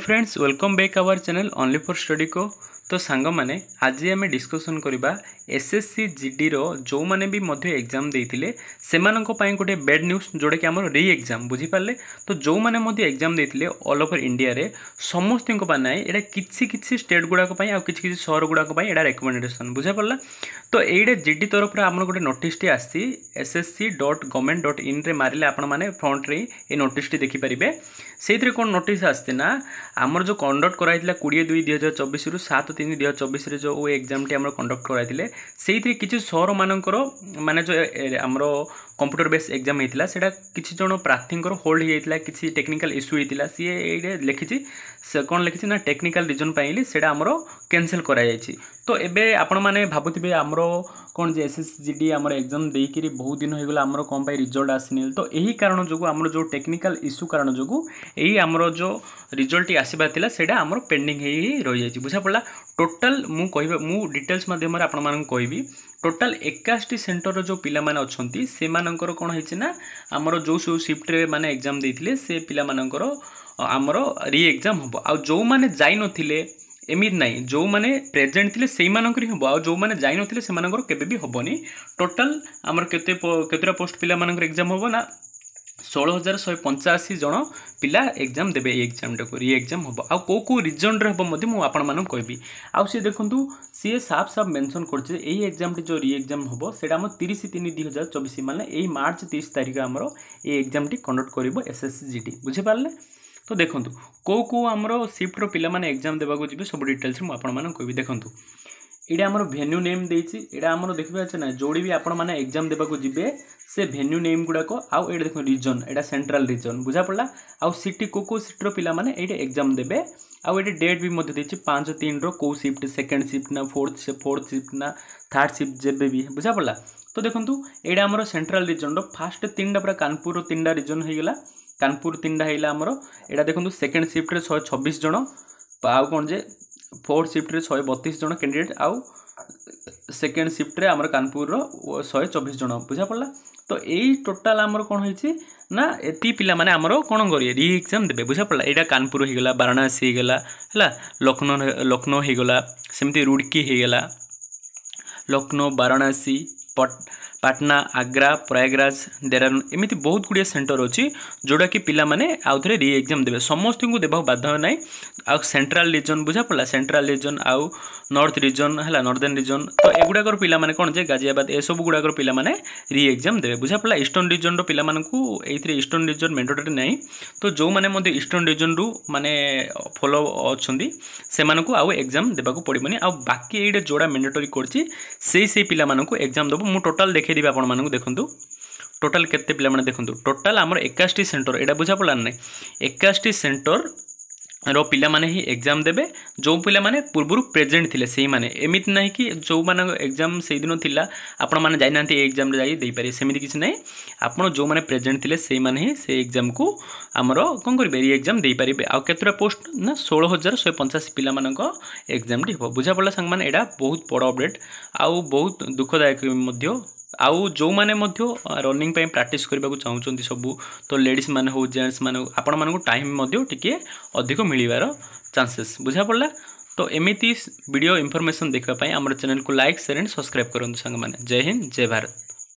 Friends welcome back our channel only for study को। तो सांग माने आज आम डिस्कसन करवा एसएससी जीडी रो जो माने भी मध्य एग्जाम देइथिले सेमानंको पई गोटे बैड न्यूज जोड़ा कि हमर री एग्जाम बुझी पारले। तो जो माने मध्य एग्जाम देइथिले ऑल ओवर इंडिया रे समस्त को पानाय एटा किछि किछि स्टेट गुडा को पई आ किछि किछि शहर गुडा को पई एटा रिकमेंडेशन बुझा पड़ला। तो एइडे जीडी तरफ रे हमर गोटे नोटिस टी आसी ssc.government.in रे मारिले आपण माने फ्रंट रे ए नोटिस टी देखि परिबे। सेइथरे कोन नोटिस आस्ते ना हमर जो कंडक्ट कराइतिला 20/2/2024 रु 7/3/2024 रे जो एग्जाम टी हमर कंडक्ट कराइतिले सेइथरे किछि शहर मानकर माने जो हमर कंप्यूटर बेस एग्जाम हेतिला सेटा किछि जण प्रार्थींकर होल्ड हे हेतिला किछि टेक्निकल इशू हेतिला सी एइडे लिखिछि से कोन लिखिछि ना टेक्निकल रीजन पाइली सेटा हमर कैंसिल करा जायछि। तो एबे आपण माने भाबुथिबे हमरो कोन जे एसएसजीडी हमर एग्जाम देइकिरी बहुत दिन होइगला हमरो कोन पाई रिजल्ट आसिनिल। तो एही कारण जोगु हमरो जो टेक्निकल इशू कारण जोगु एही हमरो जो रिजल्ट आसीबा थिला सेटा हमरो पेंडिंग हेई रहि जायछि बुझा पड़ला। टोटल मु डिटेल्स माध्यम रे आपण मानन कहबी टोटल 81 सेंटर जो पिला माने अछंती से मानकर कोन हेछि ना हमरो जो शिफ्ट रे माने एग्जाम देइथिले से पिला मानकर हमरो री एग्जाम हबो। आ जो माने जाई नथिले एमित नहीं जो माने प्रेजेंट थिले सेई मानकर ही हबो आ जो माने जाई नथिले से मानकर केबे भी हबोनी। टोटल हमर केतेरा पोस्ट पिला मानकर एग्जाम हबो ना 16,185 जन पिला एग्जाम देबे। एग्जाम टाको री एग्जाम हबो आ को रीजन रे हबो मधे मु आपण मानन कहबी। आ से देखंतु सी साफ साफ मेंशन करछे एही एग्जाम टी जो री एग्जाम हबो सेटा हम 30/3/2024 माने एही मार्च 30 तारिख हमरो ए एग्जाम टी कंडक्ट करबो एसएसजीडी बुझे पारले। तो देखंतु को हमरो शिफ्ट रो पिला माने एग्जाम देबा को जिबे सब डिटेल्स मु आपण मानन कहबी। देखंतु एडा हमरो वेन्यू नेम देइछि एडा हमरो देखबे छै ना जोडी भी आपण माने एग्जाम देबा को जिबे से वेन्यू नेम गुडा को आउ एडा देखो रीजन एडा सेंट्रल रीजन बुझा पड़ला। आउ सिटी को सिटी रो पिला माने एडा एग्जाम देबे। आउ एडा डेट भी मध्य देछि 5/3 रो को शिफ्ट सेकंड शिफ्ट ना फोर्थ शिफ्ट ना थर्ड शिफ्ट जेबे भी बुझा पड़ला। तो देखंतु एडा हमरो सेंट्रल रीजन रो फर्स्ट 3टा पूरा कानपुर रो 3टा रीजन हे गेला कानपुर 3टा हेला हमरो एडा देखंतु सेकंड शिफ्ट रे 126 जण आउ कोन जे फोर्थ शिफ्ट रे 132 जण कैंडिडेट आउ सेकंड शिफ्ट रे हमर कानपुर रो 124 जण बुझा पड़ला। तो एई टोटल हमर कोन होइछि ना एती पिला माने हमर कोन करिए री एग्जाम देबे बुझा पड़ला। एटा कानपुर हे गेला वाराणसी हे गेला हला लखनऊ हे गेला सेमती रुड़की हे गेला लखनऊ वाराणसी पाटना आग्रा प्रयागराज देहरादून एमती बहुत गुड़िया सेंटर अच्छी जोड़ा कि पिला माने आउ थे री एग्जाम देबे समस्त को देबा बाध्य ना। आ सेंट्रल रीजन बुझा पड़ला सेंट्रल रीजन आउ नॉर्थ रीजन है नॉर्दर्न रीजन। तो एगुड़ाकर पिला माने कौन जे गाजियाबाद ए सब गुड़ाकर पिला माने री एग्जाम देबे बुझा पड़ला। ईस्टर्न रीजन रो पिला मानकू एइथरे ईस्टर्न रीजन मैंडेटरी नहीं। तो जो माने मध्ये ईस्टर्न रीजन रु माने फॉलो अछंदी से मानकू आउ एग्जाम देबा को पड़िबनी। आ बाकी एइडे जोड़ा मैंडेटरी करछि से पिला मानकू एग्जाम देबो। मु टोटल देखे दिबा आपण मानकू देखंतु टोटल केते पिला माने देखंतु टोटल हमर 81 सेंटर एडा बुझा पड़ला नै 81 सेंटर रो पिला माने ही एग्जाम देबे। जो पिला माने पूर्वरु प्रेजेंट थिले सेही माने एमित नाही कि जो माने एग्जाम सेही दिन थिला आपण माने जाई नांती एग्जाम रे जाई देई पारे सेमिति किछ नै। आपण जो माने प्रेजेंट थिले सेही माने ही से एग्जाम को हमरो कोन करबे री एग्जाम देई पारिबे। आ केतरा पोस्ट ना 16,185 पिला मानक एग्जाम टी हो बुझा पड़ला संग माने एडा बहुत बड़ अपडेट आउ बहुत दुखदायक मध्य। आउ जो माने मध्य रनिंग पे प्रैक्टिस करबा को चाहउचंती सबु तो लेडीज माने हो जेंट्स माने आपण मानकू टाइम मध्य टिके अधिक मिलिबार चांसेस बुझा पड़ला। तो एमिति वीडियो इन्फॉर्मेशन देखबा पई हमर चैनल को लाइक शेयर एंड सब्सक्राइब करंतु संग माने। जय हिंद जय भारत।